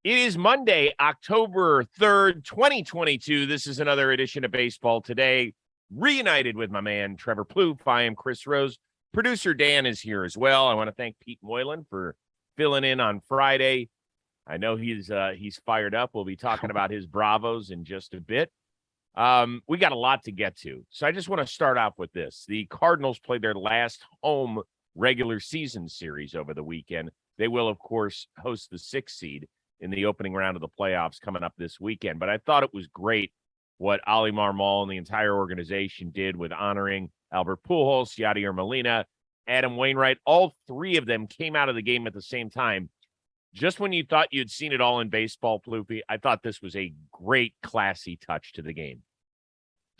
It is Monday, October 3rd, 2022. This is another edition of Baseball Today. Reunited with my man, Trevor Plouffe. I am Chris Rose. Producer Dan is here as well. I want to thank Pete Moylan for filling in on Friday. I know he's fired up. We'll be talking about his Bravos in just a bit. We got a lot to get to. So I just want to start off with this. The Cardinals played their last home regular season series over the weekend. They will, of course, host the 6th seed in the opening round of the playoffs coming up this weekend. But I thought it was great what Ali Marmol and the entire organization did with honoring Albert Pujols, Yadier Molina, Adam Wainwright. All three of them came out of the game at the same time. Just when you thought you'd seen it all in baseball, Plouffe, I thought this was a great, classy touch to the game.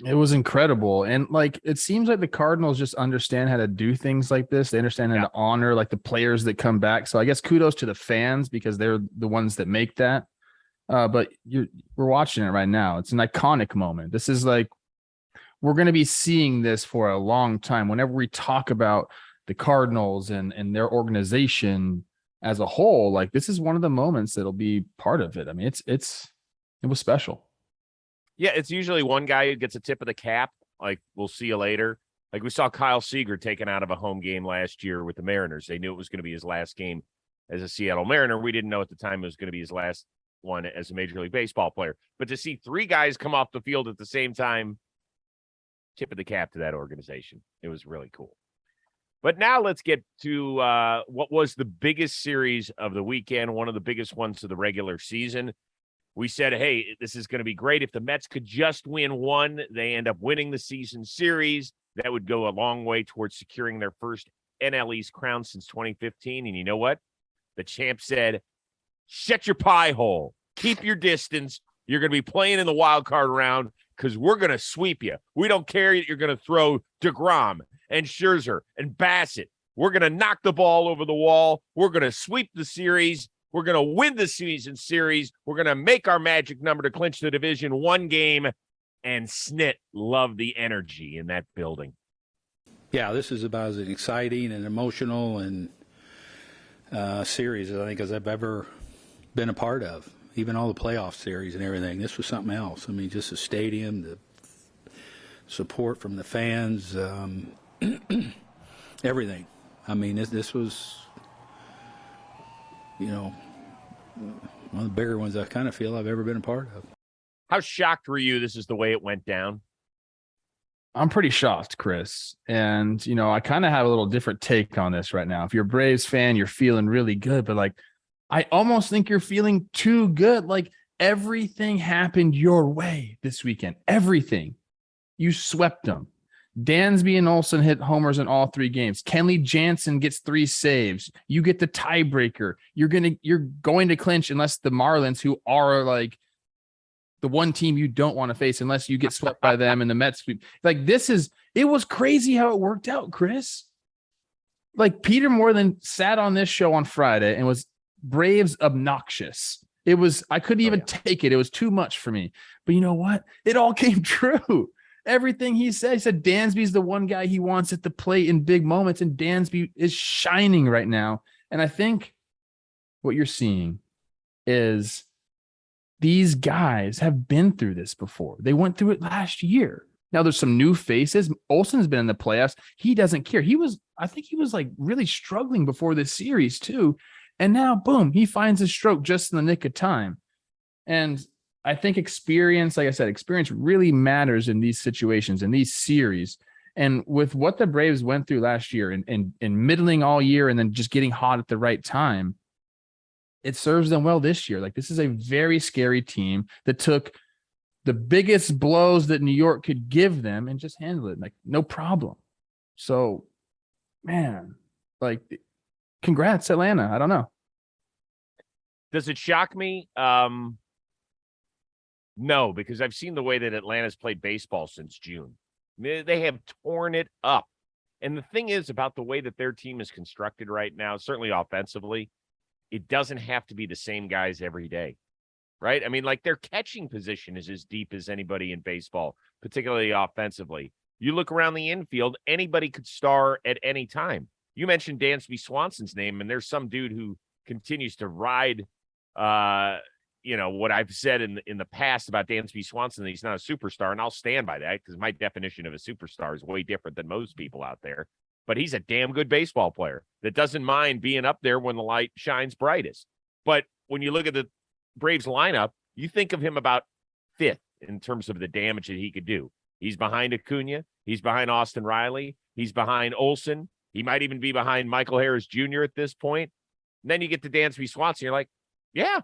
It was incredible. And it seems like the Cardinals just understand how to do things like this. They understand how to honor the players that come back. So I guess kudos to the fans because they're the ones that make that. But we're watching it right now. It's an iconic moment. This is we're going to be seeing this for a long time. Whenever we talk about the Cardinals and their organization as a whole, this is one of the moments that'll be part of it. I mean, it was special. Yeah, it's usually one guy who gets a tip of the cap. We'll see you later. We saw Kyle Seager taken out of a home game last year with the Mariners. They knew it was going to be his last game as a Seattle Mariner. We didn't know at the time it was going to be his last one as a Major League Baseball player. But to see three guys come off the field at the same time, tip of the cap to that organization. It was really cool. But now let's get to what was the biggest series of the weekend, one of the biggest ones of the regular season. We said, hey, this is going to be great. If the Mets could just win one, they end up winning the season series. That would go a long way towards securing their first NL East crown since 2015. And you know what? The champ said, shut your pie hole. Keep your distance. You're going to be playing in the wild card round because we're going to sweep you. We don't care that you're going to throw DeGrom and Scherzer and Bassett. We're going to knock the ball over the wall. We're going to sweep the series. We're going to win the season series. We're going to make our magic number to clinch the division one game. And Snit loved the energy in that building. Yeah, this is about as exciting and emotional and series I think as I've ever been a part of. Even all the playoff series and everything. This was something else. I mean, just the stadium, the support from the fans, everything. I mean, this was, one of the bigger ones I kind of feel I've ever been a part of. How shocked were you this is the way it went down? I'm pretty shocked, Chris. And, I kind of have a little different take on this right now. If you're a Braves fan, you're feeling really good. But, I almost think you're feeling too good. Everything happened your way this weekend. Everything. You swept them. Dansby and Olsen hit homers in all 3 games. Kenley Jansen gets 3 saves. You get the tiebreaker. You're going to clinch unless the Marlins, who are the one team you don't want to face unless you get swept by them in the Mets sweep. It was crazy how it worked out, Chris. Peter Moylan sat on this show on Friday and was Braves obnoxious. I couldn't even take it. It was too much for me. But you know what? It all came true. Everything he said Dansby's the one guy he wants at the plate in big moments, and Dansby is shining right now. And I think what you're seeing is these guys have been through this before. They went through it last year. Now there's some new faces. Olsen's been in the playoffs. He doesn't care. I think he was really struggling before this series too. And now, boom, he finds his stroke just in the nick of time. And I think experience, like I said, experience really matters in these situations, in these series. And with what the Braves went through last year and middling all year and then just getting hot at the right time, it serves them well this year. This is a very scary team that took the biggest blows that New York could give them and just handled it no problem. So, man, congrats, Atlanta. I don't know. Does it shock me? No, because I've seen the way that Atlanta's played baseball since June. They have torn it up. And the thing is about the way that their team is constructed right now, certainly offensively, it doesn't have to be the same guys every day, right? I mean, their catching position is as deep as anybody in baseball, particularly offensively. You look around the infield, anybody could star at any time. You mentioned Dansby Swanson's name, and there's some dude who continues to ride what I've said in the past about Dansby Swanson, that he's not a superstar, and I'll stand by that because my definition of a superstar is way different than most people out there. But he's a damn good baseball player that doesn't mind being up there when the light shines brightest. But when you look at the Braves lineup, you think of him about fifth in terms of the damage that he could do. He's behind Acuna. He's behind Austin Riley. He's behind Olsen. He might even be behind Michael Harris Jr. at this point. And then you get to Dansby Swanson. You're like, yeah,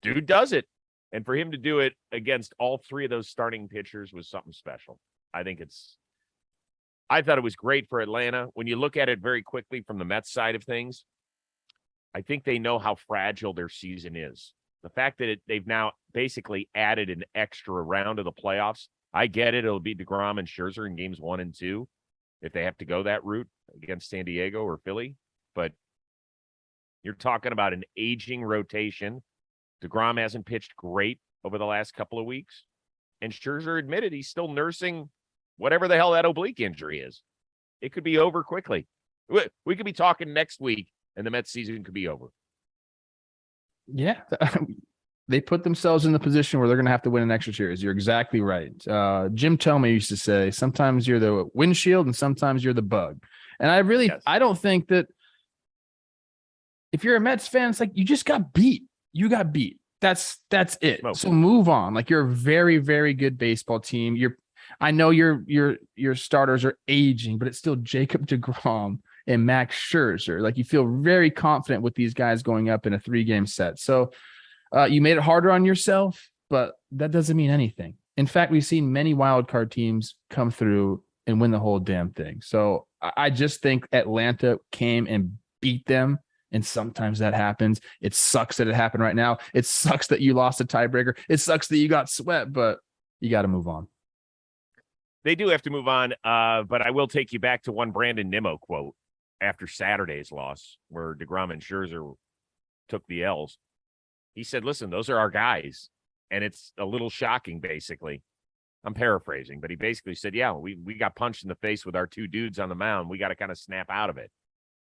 dude does it. And for him to do it against all three of those starting pitchers was something special. I thought it was great for Atlanta. When you look at it very quickly from the Mets side of things, I think they know how fragile their season is. The fact that they've now basically added an extra round of the playoffs, I get it. It'll be DeGrom and Scherzer in games 1 and 2 if they have to go that route against San Diego or Philly. But you're talking about an aging rotation. DeGrom hasn't pitched great over the last couple of weeks. And Scherzer admitted he's still nursing whatever the hell that oblique injury is. It could be over quickly. We could be talking next week, and the Mets season could be over. Yeah. They put themselves in the position where they're going to have to win an extra series. You're exactly right. Jim Thome used to say, sometimes you're the windshield and sometimes you're the bug. And I don't think that if you're a Mets fan, it's like, you just got beat. You got beat. That's it. So move on. Like, you're a very, very good baseball team. I know your starters are aging, but it's still Jacob deGrom and Max Scherzer. Like, you feel very confident with these guys going up in a 3-game set. So you made it harder on yourself, but that doesn't mean anything. In fact, we've seen many wildcard teams come through and win the whole damn thing. So I just think Atlanta came and beat them. And sometimes that happens. It sucks that it happened right now. It sucks that you lost a tiebreaker. It sucks that you got swept, but you got to move on. They do have to move on, but I will take you back to one Brandon Nimmo quote after Saturday's loss, where DeGrom and Scherzer took the L's. He said, listen, those are our guys, and it's a little shocking, basically. I'm paraphrasing, but he basically said, yeah, we got punched in the face with our two dudes on the mound. We got to kind of snap out of it.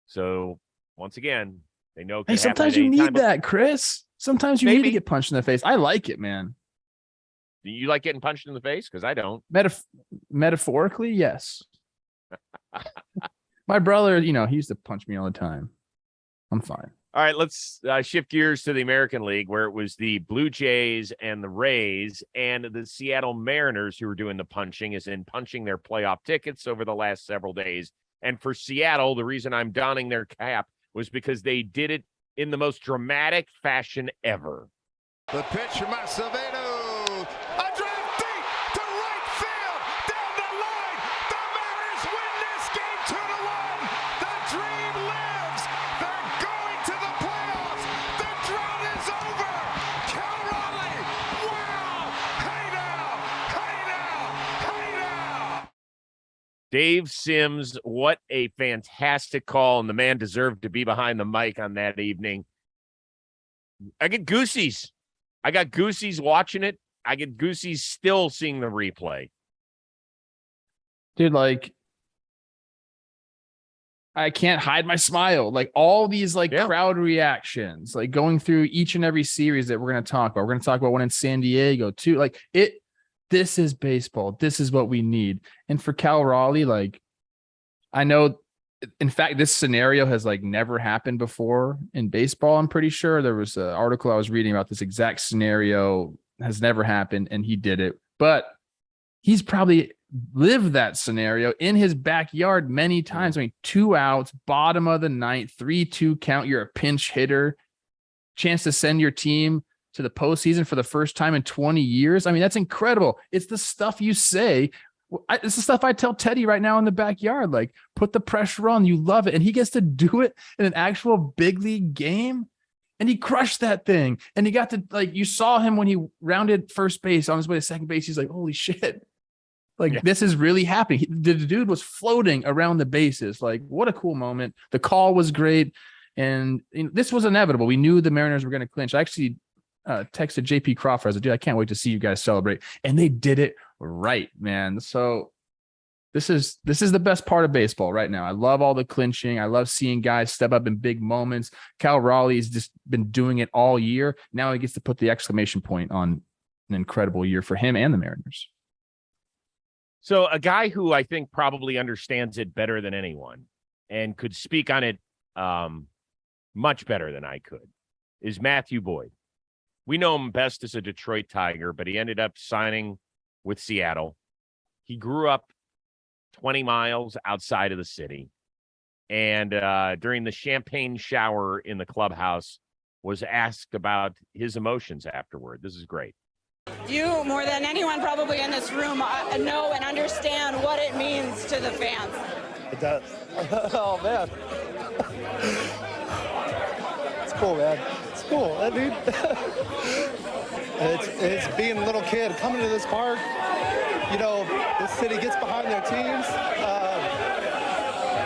So, once again, they know. Hey, sometimes you need that, Chris. Sometimes you need to get punched in the face. I like it, man. Do you like getting punched in the face? Because I don't. Metaphorically, yes. My brother, he used to punch me all the time. I'm fine. All right, let's shift gears to the American League, where it was the Blue Jays and the Rays and the Seattle Mariners who were doing the punching, as in punching their playoff tickets over the last several days. And for Seattle, the reason I'm donning their cap was because they did it in the most dramatic fashion ever. The pitch from Acevedo. A drive deep to right field. Down the line. The Mariners win this game 2-1. The dream lives. They're going to the playoffs. The drought is over. Cal Raleigh. Wow. Hey now. Hey now. Hey now. Dave Sims, what a fantastic call, and the man deserved to be behind the mic on that evening. I get goosies. I got goosies watching it. I get goosies still seeing the replay. Dude, like, I can't hide my smile. Like, all these crowd reactions, like going through each and every series that we're going to talk about. We're going to talk about one in San Diego too. Like, this is baseball. This is what we need. And for Cal Raleigh, like, I know, in fact, this scenario has never happened before in baseball. I'm pretty sure there was an article I was reading about this exact scenario has never happened, and he did it. But he's probably lived that scenario in his backyard many times. I mean, 2 outs, bottom of the ninth, 3-2 count. You're a pinch hitter, chance to send your team to the postseason for the first time in 20 years. I mean, that's incredible. It's the stuff you say. It's the stuff I tell Teddy right now in the backyard. Like, put the pressure on. You love it. And he gets to do it in an actual big league game. And he crushed that thing. And he got to, you saw him when he rounded first base on his way to second base. He's like, holy shit. This is really happening. The dude was floating around the bases. Like, what a cool moment. The call was great. And this was inevitable. We knew the Mariners were going to clinch. I actually texted JP Crawford. I said, dude, I can't wait to see you guys celebrate. And they did it right, man. So This is the best part of baseball right now. I love all the clinching. I love seeing guys step up in big moments. Cal Raleigh's just been doing it all year. Now he gets to put the exclamation point on an incredible year for him and the Mariners. So a guy who I think probably understands it better than anyone and could speak on it much better than I could is Matthew Boyd. We know him best as a Detroit Tiger, but he ended up signing with Seattle. He grew up 20 miles outside of the city. And during the champagne shower in the clubhouse was asked about his emotions afterward. This is great. You, more than anyone probably in this room, know and understand what it means to the fans. It does. Oh, man. It's cool, man. It's cool. I mean, it's being a little kid coming to this park. You know, this city gets behind their teams.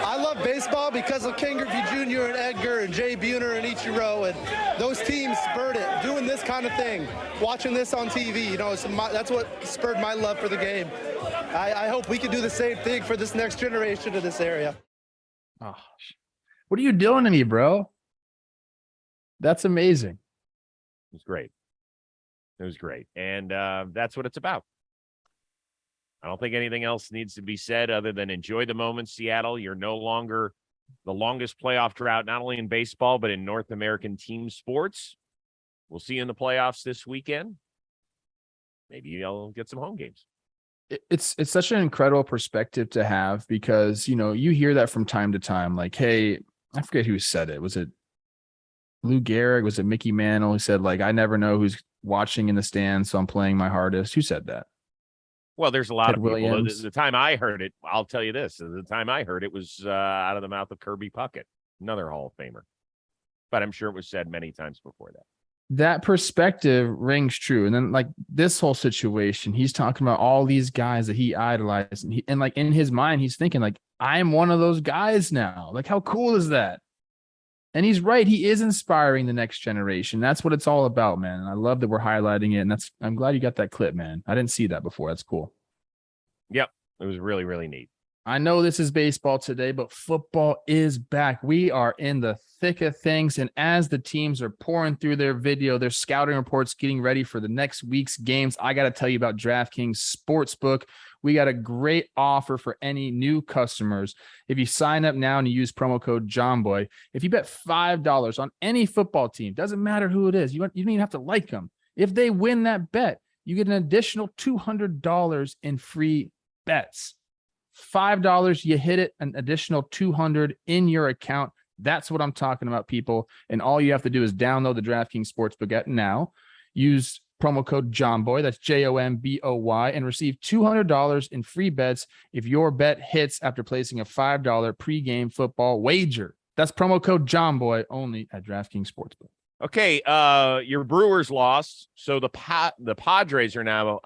I love baseball because of Ken Griffey Jr. and Edgar and Jay Buhner and Ichiro, and those teams spurred it, doing this kind of thing, watching this on TV. You know, that's what spurred my love for the game. I hope we can do the same thing for this next generation of this area. Oh, what are you doing to me, bro? That's amazing. It was great. It was great. And that's what it's about. I don't think anything else needs to be said other than enjoy the moment, Seattle. You're no longer the longest playoff drought, not only in baseball, but in North American team sports. We'll see you in the playoffs this weekend. Maybe you'll get some home games. It's such an incredible perspective to have because, you know, you hear that from time to time, like, hey, I forget who said it. Was it Lou Gehrig? Was it Mickey Mantle who said, like, I never know who's watching in the stands, so I'm playing my hardest? Who said that? Well, there's a lot Ted of people. Williams. The time I heard it, I'll tell you this. The time I heard it was out of the mouth of Kirby Puckett, another Hall of Famer. But I'm sure it was said many times before that. That perspective rings true. And then like this whole situation, he's talking about all these guys that he idolized. And like in his mind, he's thinking like, I'm one of those guys now. Like, how cool is that? And he's right. He is inspiring the next generation. That's what it's all about, man. And I love that we're highlighting it. And I'm glad you got that clip, man. I didn't see that before. That's cool. Yep. It was really, really neat. I know this is baseball today, but football is back. We are in the thick of things. And as the teams are pouring through their scouting reports, getting ready for the next week's games, I got to tell you about DraftKings Sportsbook. We got a great offer for any new customers. If you sign up now and you use promo code JOHNBOY, if you bet $5 on any football team, doesn't matter who it is, you don't even have to like them. If they win that bet, you get an additional $200 in free bets. $5, you hit it, an additional $200 in your account. That's what I'm talking about, people. And all you have to do is download the DraftKings Sportsbook app now. Use promo code JOHNBOY, that's JOMBOY, and receive $200 in free bets if your bet hits after placing a $5 pregame football wager. That's promo code JOHNBOY only at DraftKings Sportsbook. Okay, your Brewers lost, so the Padres are now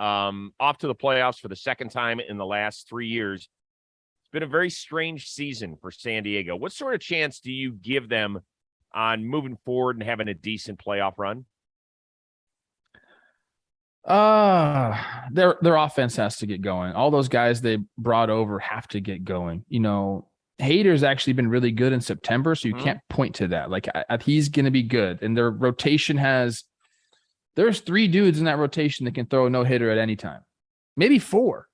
off to the playoffs for the second time in the last 3 years. It's been a very strange season for San Diego. What sort of chance do you give them on moving forward and having a decent playoff run? Their offense has to get going. All those guys they brought over have to get going. You know, Hader's actually been really good in September, so you can't point to that. Like he's going to be good. And their rotation there's 3 dudes in that rotation that can throw a no-hitter at any time. Maybe 4.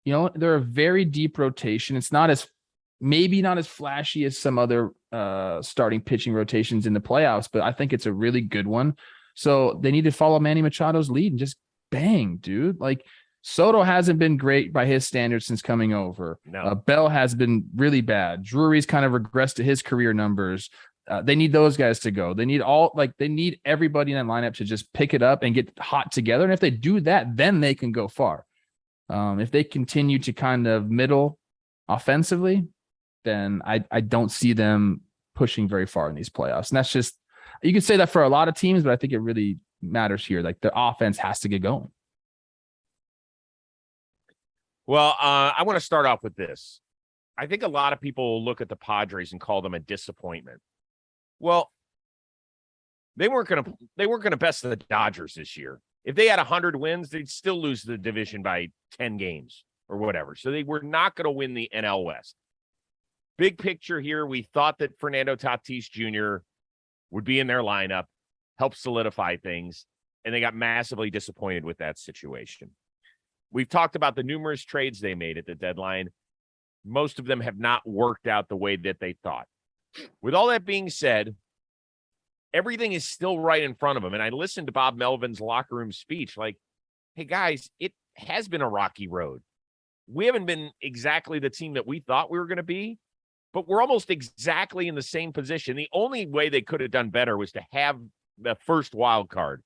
You know, they're a very deep rotation. It's maybe not as flashy as some other starting pitching rotations in the playoffs, but I think it's a really good one. So they need to follow Manny Machado's lead and just bang, dude. Like Soto hasn't been great by his standards since coming over. No. Bell has been really bad. Drury's kind of regressed to his career numbers. They need those guys to go. They need everybody in that lineup to just pick it up and get hot together. And if they do that, then they can go far. If they continue to kind of middle offensively, then I don't see them pushing very far in these playoffs. And that's just, you could say that for a lot of teams, but I think it really matters here. Like the offense has to get going. Well, I want to start off with this. I think a lot of people look at the Padres and call them a disappointment. Well, they weren't going to best the Dodgers this year. If they had 100 wins, they'd still lose the division by 10 games. or whatever. So they were not going to win the NL West. Big picture here, we thought that Fernando Tatis Jr. would be in their lineup, help solidify things, and they got massively disappointed with that situation. We've talked about the numerous trades they made at the deadline. Most of them have not worked out the way that they thought. With all that being said, everything is still right in front of them. And I listened to Bob Melvin's locker room speech like, hey, guys, it has been a rocky road. We haven't been exactly the team that we thought we were going to be, but we're almost exactly in the same position. The only way they could have done better was to have the first wild card.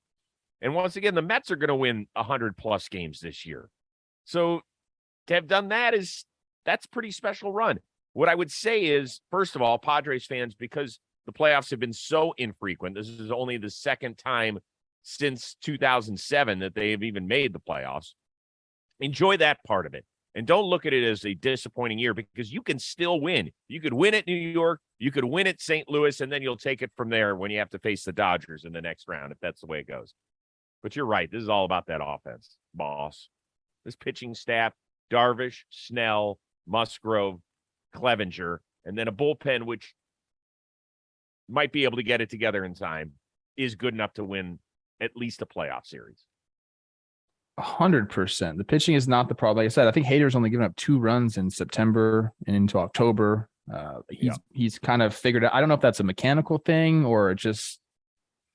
And once again, the Mets are going to win 100+ games this year. So to have done that that's a pretty special run. What I would say is, first of all, Padres fans, because the playoffs have been so infrequent, this is only the second time since 2007 that they have even made the playoffs. Enjoy that part of it. And don't look at it as a disappointing year, because you can still win. You could win at New York, you could win at St. Louis, and then you'll take it from there when you have to face the Dodgers in the next round, if that's the way it goes. But you're right. This is all about that offense, boss. This pitching staff, Darvish, Snell, Musgrove, Clevenger, and then a bullpen which might be able to get it together in time, is good enough to win at least a playoff series. 100%. The pitching is not the problem. Like I said, I think Hader's only given up 2 runs in September and into October. He's kind of figured out. I don't know if that's a mechanical thing or just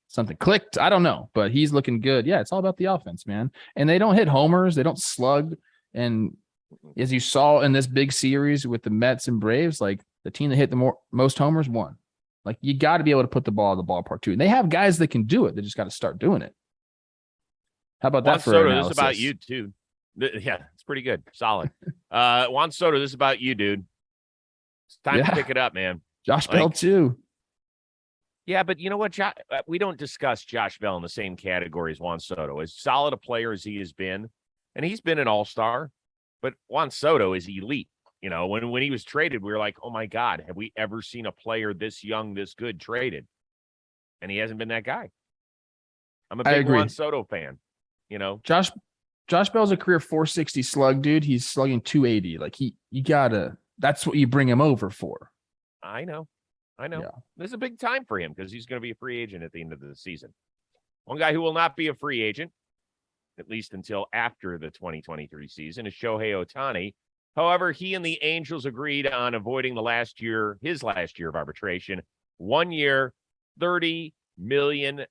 something clicked. I don't know, but he's looking good. Yeah, it's all about the offense, man. And they don't hit homers. They don't slug. And as you saw in this big series with the Mets and Braves, like the team that hit the most homers won. Like you got to be able to put the ball in the ballpark too. And they have guys that can do it. They just got to start doing it. How about Juan that for Soto, analysis? this is about you, too. Yeah, it's pretty good. Solid. Juan Soto, this is about you, dude. It's time to pick it up, man. Josh Bell, too. Yeah, but you know what? We don't discuss Josh Bell in the same category as Juan Soto. As solid a player as he has been, and he's been an all-star, but Juan Soto is elite. You know, when he was traded, we were like, oh, my God, have we ever seen a player this young, this good traded? And he hasn't been that guy. I'm a big Juan Soto fan. You know, Josh Bell's a career 460 slug, dude. He's slugging 280. Like that's what you bring him over for. I know. Yeah. This is a big time for him because he's going to be a free agent at the end of the season. One guy who will not be a free agent, at least until after the 2023 season, is Shohei Ohtani. However, he and the Angels agreed on avoiding his last year of arbitration, 1 year, $30 million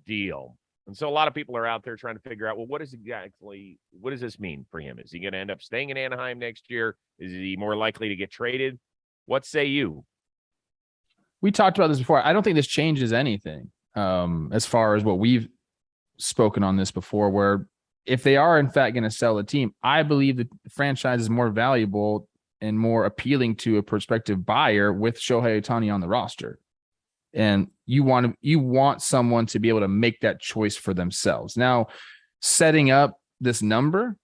deal. And so a lot of people are out there trying to figure out, well, what does this mean for him? Is he going to end up staying in Anaheim next year? Is he more likely to get traded? What say you? We talked about this before. I don't think this changes anything as far as what we've spoken on this before, where if they are in fact going to sell a team, I believe that the franchise is more valuable and more appealing to a prospective buyer with Shohei Ohtani on the roster. And you want someone to be able to make that choice for themselves. Now, setting up this number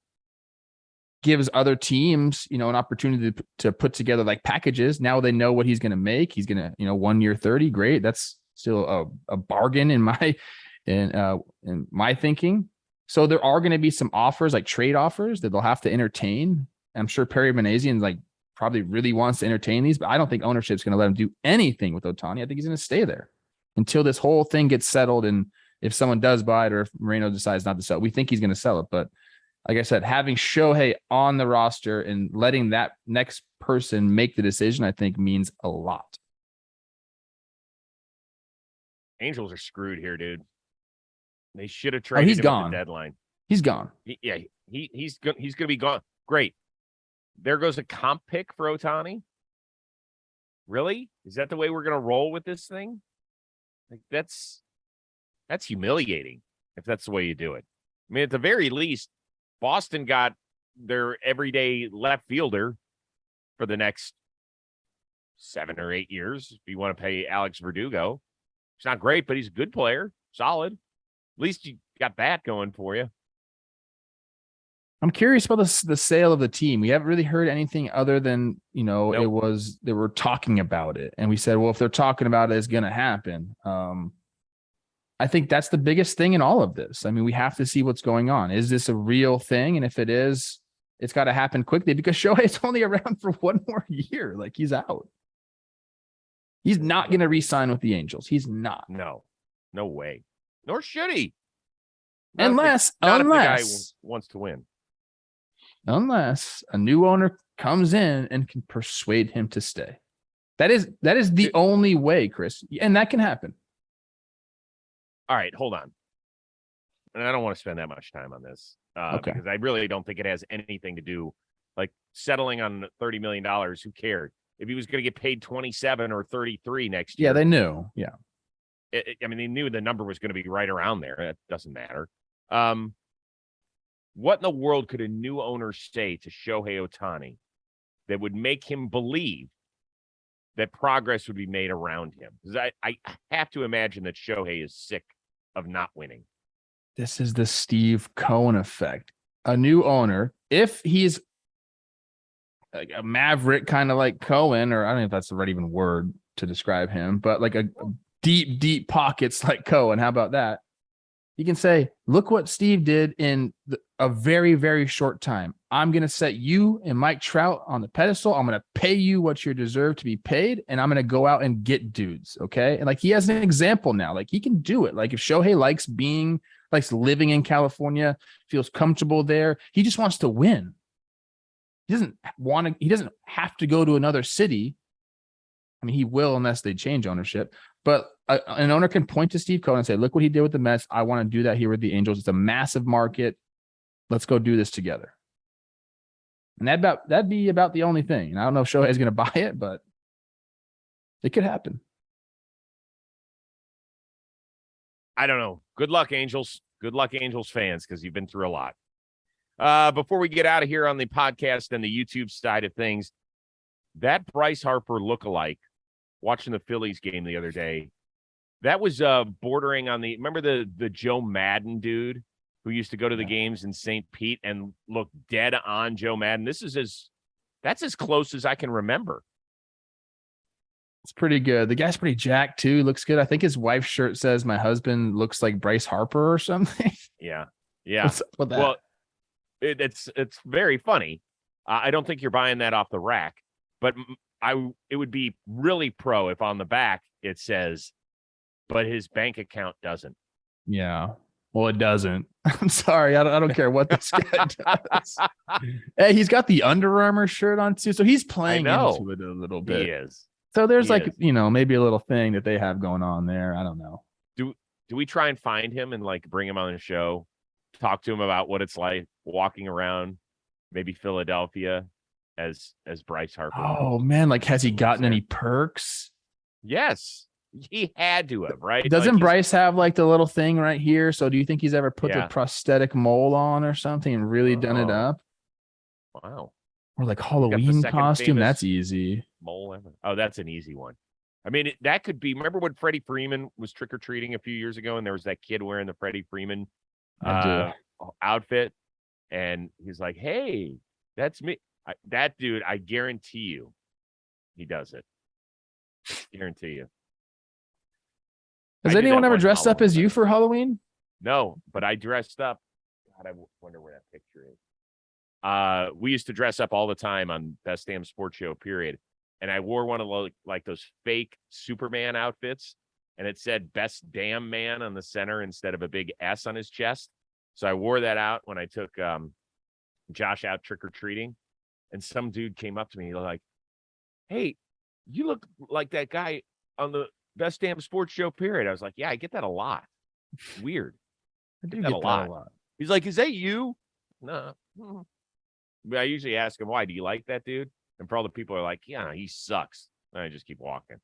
gives other teams, an opportunity to put together like packages. Now they know what he's going to make. He's going to, 1 year, 30. Great. That's still a bargain in my thinking. So there are going to be some offers, like trade offers, that they'll have to entertain. I'm sure Perry Manazian probably really wants to entertain these, but I don't think ownership's going to let him do anything with Ohtani. I think he's going to stay there until this whole thing gets settled. And if someone does buy it or if Moreno decides not to sell, we think he's going to sell it. But like I said, having Shohei on the roster and letting that next person make the decision, I think means a lot. Angels are screwed here, dude. They should have traded him at the deadline. He's gone. He's going to be gone. Great. There goes a comp pick for Ohtani. Really? Is that the way we're going to roll with this thing? Like that's humiliating if that's the way you do it. I mean, at the very least, Boston got their everyday left fielder for the next 7 or 8 years. If you want to pay Alex Verdugo, he's not great, but he's a good player, solid. At least you got that going for you. I'm curious about the sale of the team. We haven't really heard anything other than, nope. It was, they were talking about it. And we said, well, if they're talking about it, it's going to happen. I think that's the biggest thing in all of this. I mean, we have to see what's going on. Is this a real thing? And if it is it's got to happen quickly because Shohei's only around for one more year. Like, he's out. He's not going to re-sign with the Angels. He's not. No way. Nor should he. Unless if the guy wants to win. Unless a new owner comes in and can persuade him to stay. That is the only way, Chris. And that can happen. All right, hold on. And I don't want to spend that much time on this because I really don't think it has anything to do, like, settling on $30 million. Who cared? If he was going to get paid 27 or 33 next year. Yeah, they knew. Yeah. I mean, they knew the number was going to be right around there. It doesn't matter. What in the world could a new owner say to Shohei Ohtani that would make him believe that progress would be made around him? Because I have to imagine that Shohei is sick of not winning. This is the Steve Cohen effect. A new owner, if he's a maverick, kind of like Cohen, or I don't know if that's the right even word to describe him, but like a deep pockets like Cohen. How about that? You can say, look what Steve did in a very, very short time. I'm going to set you and Mike Trout on the pedestal. I'm going to pay you what you deserve to be paid. And I'm going to go out and get dudes. Okay. And like, he has an example now, like he can do it. Like if Shohei likes living in California, feels comfortable there. He just wants to win. He doesn't have to go to another city. I mean, he will unless they change ownership, but an owner can point to Steve Cohen and say, look what he did with the Mets. I want to do that here with the Angels. It's a massive market. Let's go do this together. And that'd be about the only thing. And I don't know if Shohei is going to buy it, but it could happen. I don't know. Good luck, Angels. Good luck, Angels fans, because you've been through a lot. Before we get out of here on the podcast and the YouTube side of things, that Bryce Harper lookalike, watching the Phillies game the other day, that was bordering on remember the Joe Madden dude who used to go to the games in St. Pete and look dead on Joe Madden? That's as close as I can remember. It's pretty good. The guy's pretty jacked too. He looks good. I think his wife's shirt says my husband looks like Bryce Harper or something. Yeah. What's up with that? Well, it's very funny. I don't think you're buying that off the rack, but it would be really pro if on the back it says, but his bank account doesn't. Yeah. Well, it doesn't. I'm sorry. I don't care what this guy does. Hey, he's got the Under Armour shirt on too. So he's playing into it a little bit. He is. So there's maybe a little thing that they have going on there. I don't know. Do we try and find him and like bring him on the show, talk to him about what it's like walking around maybe Philadelphia as Bryce Harper? Oh man, like has he gotten any perks? Yes, he had to have, right? Doesn't Bryce have like the little thing right here? So do you think he's ever put the prosthetic mole on or something and really done it up? Wow. Or like Halloween costume? That's easy. Mole ever. Oh, that's an easy one. I mean, that could be. Remember when Freddie Freeman was trick or treating a few years ago, and there was that kid wearing the Freddie Freeman outfit, and he's like, "Hey, that's me." That dude, I guarantee you, he does it. Guarantee you. Has anyone ever dressed up as you for Halloween? No, but I dressed up. God, I wonder where that picture is. We used to dress up all the time on Best Damn Sports Show, period. And I wore one of like those fake Superman outfits, and it said Best Damn Man on the center instead of a big S on his chest. So I wore that out when I took Josh out trick-or-treating, and some dude came up to me like, "Hey, you look like that guy on the Best Damn Sports Show, period." I was like, "Yeah, I get that a lot. Weird. I do get that a lot. He's like, "Is that you?" No. But I usually ask him, "Why? Do you like that dude?" And for all the people are like, "Yeah, he sucks." And I just keep walking. And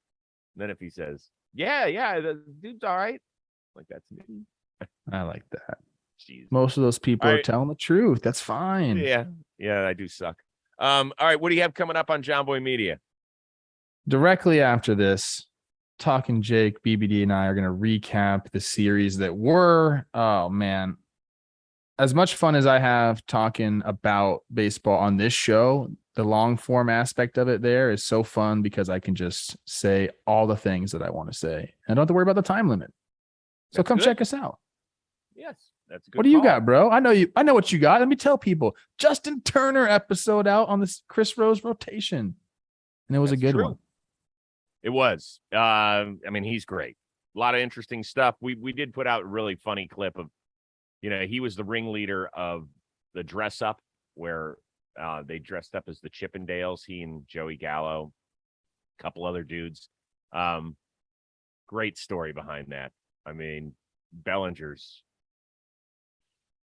then if he says, yeah, the dude's all right. Like, that's me. I like that. Jeez. Most of those people are telling the truth. That's fine. Yeah, I do suck. All right, what do you have coming up on John Boy Media? Directly after this, Talking Jake, BBD, and I are going to recap the series that were. Oh, man. As much fun as I have talking about baseball on this show, the long form aspect of it there is so fun because I can just say all the things that I want to say. I don't have to worry about the time limit. So come check us out. Yes, that's a good What do you call. got, bro? I know what you got. Let me tell people. Justin Turner episode out on this Chris Rose rotation. And it was That's a good true. one. It was. I mean, he's great. A lot of interesting stuff. We did put out a really funny clip of, he was the ringleader of the dress up where they dressed up as the Chippendales, he and Joey Gallo, a couple other dudes. Great story behind that. I mean, Bellinger's,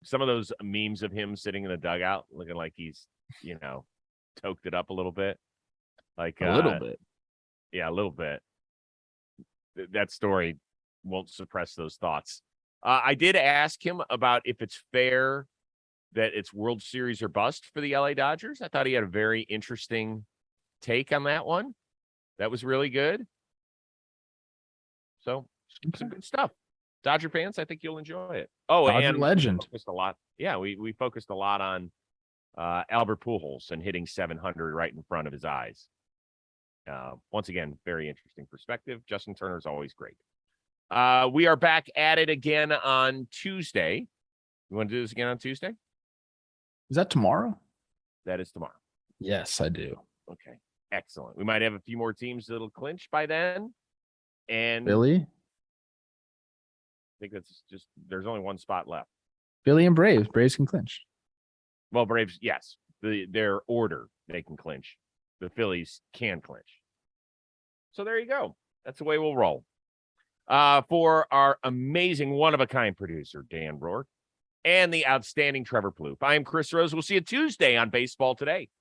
some of those memes of him sitting in the dugout looking like he's, toked it up a little bit. Like A little bit. Yeah, a little bit. That story won't suppress those thoughts. I did ask him about if it's fair that it's World Series or bust for the LA Dodgers. I thought he had a very interesting take on that one. That was really good. So, some good stuff. Dodger fans, I think you'll enjoy it. Oh, Dodger and legend. we focused a lot. Yeah, we focused a lot on Albert Pujols and hitting 700 right in front of his eyes. Once again, very interesting perspective. Justin Turner's always great. We are back at it again on Tuesday. You want to do this again on Tuesday? Is that tomorrow? That is tomorrow. Yes, I do. Okay, excellent. We might have a few more teams that'll clinch by then. And Philly? I think that's just, there's only one spot left. Philly and Braves. Braves can clinch. Well, Braves, yes. Their order, they can clinch. The Phillies can clinch. So there you go. That's the way we'll roll. For our amazing one-of-a-kind producer, Dan Rourke, and the outstanding Trevor Plouffe, I am Chris Rose. We'll see you Tuesday on Baseball Today.